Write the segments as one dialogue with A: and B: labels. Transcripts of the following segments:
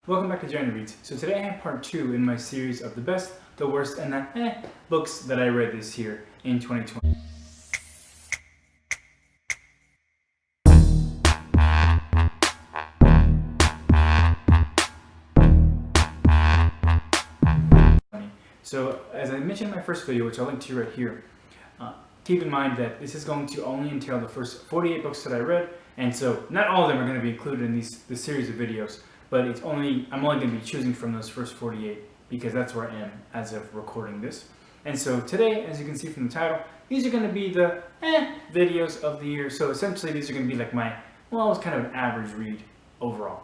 A: Welcome back to Johnny Reads. So today I have part 2 in my series of the best, the worst, and the books that I read this year in 2020. So as I mentioned in my first video, which I'll link to right here, keep in mind that this is going to only entail the first 48 books that I read, and so not all of them are going to be included in this series of videos. But I'm only going to be choosing from those first 48 because that's where I am as of recording this. And so today, as you can see from the title, these are going to be the videos of the year. So essentially these are going to be like my, well, it was kind of an average read overall.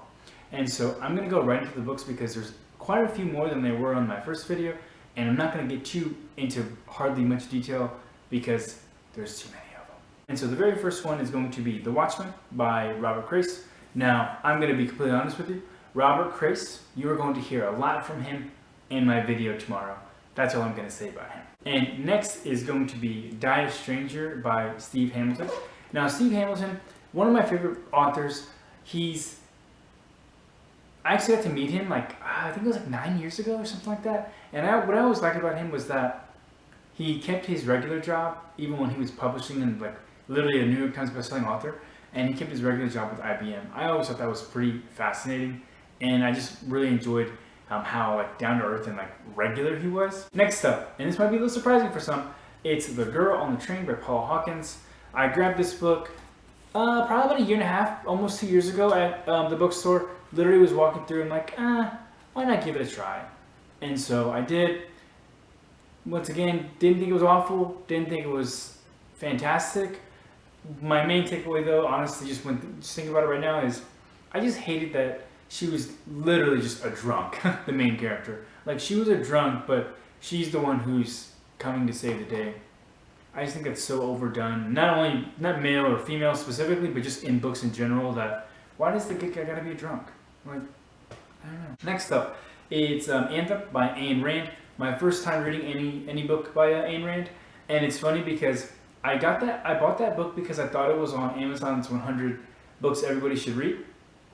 A: And so I'm going to go right into the books because there's quite a few more than there were on my first video. And I'm not going to get too into hardly much detail because there's too many of them. And so the very first one is going to be The Watchmen by Robert Grace. Now, I'm going to be completely honest with you. Robert Grace, you are going to hear a lot from him in my video tomorrow. That's all I'm going to say about him. And next is going to be Die a Stranger by Steve Hamilton. Now, Steve Hamilton, one of my favorite authors. I actually got to meet him I think it was 9 years ago or something like that. And what I always liked about him was that he kept his regular job even when he was publishing and literally a New York Times bestselling author. And he kept his regular job with IBM. I always thought that was pretty fascinating. And I just really enjoyed how down to earth and regular he was. Next up, and this might be a little surprising for some, it's The Girl on the Train by Paula Hawkins. I grabbed this book probably about a year and a half, almost 2 years ago at the bookstore. Literally was walking through and why not give it a try? And so I did. Once again, didn't think it was awful, didn't think it was fantastic. My main takeaway though, honestly, just thinking about it right now, is I just hated that she was literally just a drunk, the main character. She was a drunk, but she's the one who's coming to save the day. I just think that's so overdone. Not male or female specifically, but just in books in general, that why does the good guy gotta be a drunk? I don't know. Next up, it's Anthem by Ayn Rand. My first time reading any book by Ayn Rand. And it's funny because I bought that book because I thought it was on Amazon's 100 books everybody should read.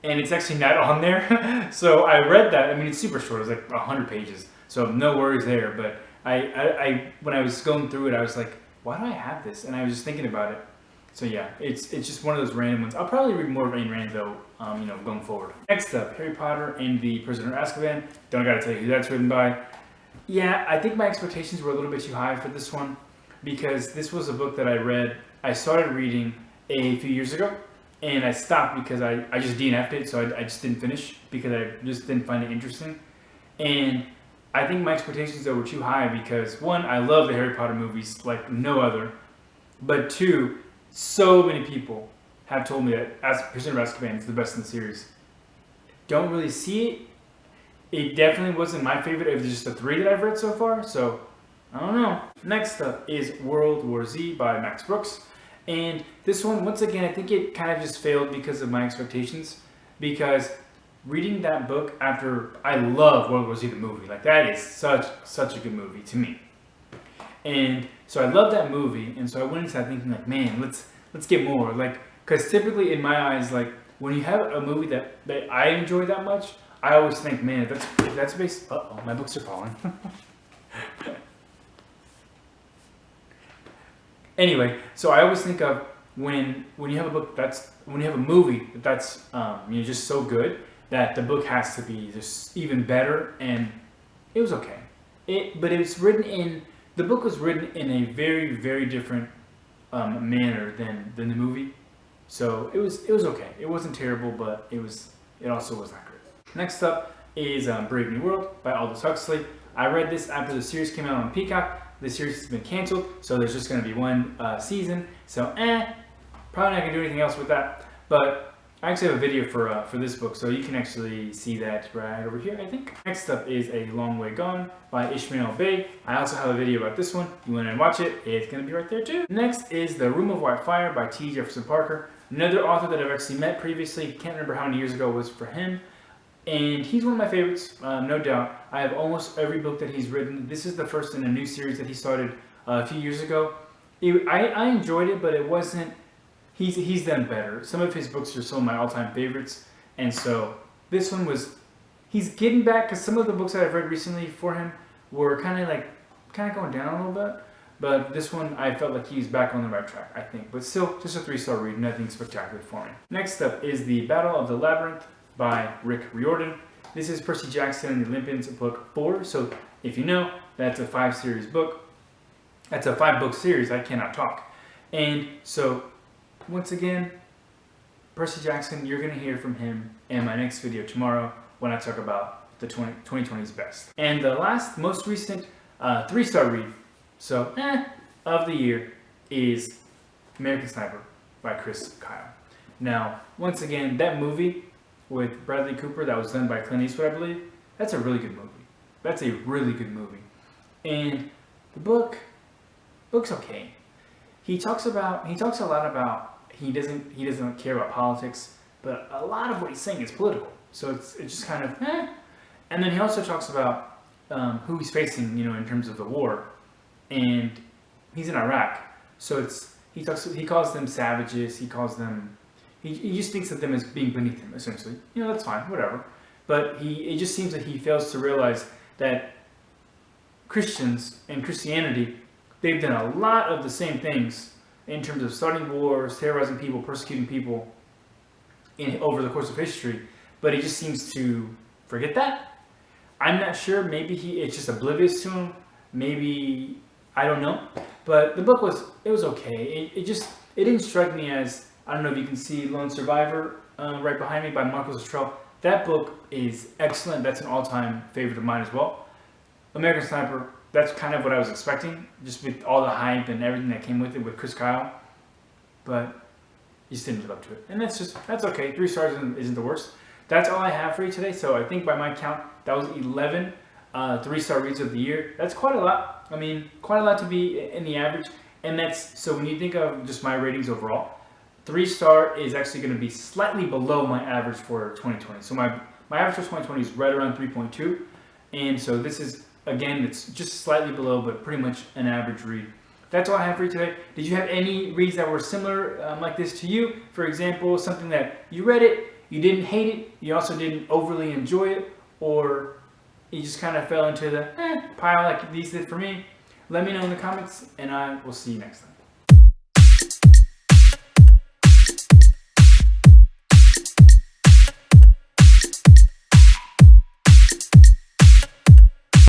A: And it's actually not on there. So I read that. I mean, it's super short. It's 100 pages. So no worries there. But I when I was going through it, I was like, why do I have this? And I was just thinking about it. So yeah, it's just one of those random ones. I'll probably read more of Ayn Rand though, going forward. Next up, Harry Potter and the Prisoner of Azkaban. Don't gotta tell you who that's written by. Yeah, I think my expectations were a little bit too high for this one because this was a book that I started reading a few years ago. And I stopped because I just DNF'd it, so I just didn't finish because I just didn't find it interesting. And I think my expectations though were too high because one, I love the Harry Potter movies like no other. But two, so many people have told me that Prisoner of Azkaban is the best in the series. Don't really see it. It definitely wasn't my favorite of just the 3 that I've read so far, so I don't know. Next up is World War Z by Max Brooks. And this one, once again, I think it kind of just failed because of my expectations. Because reading that book after, I love World War Z the movie. That is such a good movie to me. And so I love that movie, and so I went into that thinking man, let's get more. Because typically in my eyes, when you have a movie that I enjoy that much, I always think, man, if that's based. Uh-oh, my books are falling. Anyway, so I always think of when you have a book when you have a movie that's just so good that the book has to be just even better, and it was okay. But it was the book was written in a very, very different manner than the movie, so it was okay. It wasn't terrible, but it also was not good. Next up is Brave New World by Aldous Huxley. I read this after the series came out on Peacock. The series has been canceled, so there's just going to be one season. So, probably not going to do anything else with that. But I actually have a video for this book, so you can actually see that right over here, I think. Next up is A Long Way Gone by Ishmael Bey. I also have a video about this one. You want to watch it, it's going to be right there too. Next is The Room of Wifi by T. Jefferson Parker. Another author that I've actually met previously. Can't remember how many years ago it was for him. And he's one of my favorites, no doubt. I have almost every book that he's written. This is the first in a new series that he started a few years ago. I enjoyed it, but it wasn't. He's done better. Some of his books are some of my all-time favorites, and so this one was he's getting back, because some of the books that I've read recently for him were kind of going down a little bit. But this one, I felt like he's back on the right track, I think. But still, just a 3-star read, nothing spectacular for me. Next up is The Battle of the Labyrinth by Rick Riordan. This is Percy Jackson and the Olympians, book 4. So if you know, that's a 5-series book. That's a 5-book series. I cannot talk. And so, once again, Percy Jackson, you're going to hear from him in my next video tomorrow when I talk about the 2020's best. And the last, most recent 3-star read, so of the year, is American Sniper by Chris Kyle. Now, once again, that movie with Bradley Cooper that was done by Clint Eastwood, I believe, that's a really good movie. That's a really good movie. And the book's okay. He talks a lot about he doesn't care about politics, but a lot of what he's saying is political. So it's just kind of And then he also talks about who he's facing, in terms of the war, and he's in Iraq. So he calls them savages. He just thinks of them as being beneath him, essentially. That's fine, whatever. But it just seems that he fails to realize that Christians and Christianity, they've done a lot of the same things in terms of starting wars, terrorizing people, persecuting people over the course of history. But he just seems to forget that. I'm not sure. Maybe it's just oblivious to him. Maybe, I don't know. But the book was okay. It didn't strike me as, I don't know if you can see Lone Survivor right behind me by Marcos Luttrell. That book is excellent. That's an all-time favorite of mine as well. American Sniper, that's kind of what I was expecting, just with all the hype and everything that came with it with Chris Kyle. But he just didn't live up to it. And that's okay. 3 stars isn't the worst. That's all I have for you today. So I think by my count, that was 11 3-star reads of the year. That's quite a lot. I mean, quite a lot to be in the average. And so when you think of just my ratings overall, 3-star is actually going to be slightly below my average for 2020. So my average for 2020 is right around 3.2. And so this is, again, it's just slightly below, but pretty much an average read. That's all I have for you today. Did you have any reads that were similar like this to you? For example, something that you read it, you didn't hate it, you also didn't overly enjoy it, or you just kind of fell into the pile like these did for me? Let me know in the comments, and I will see you next time.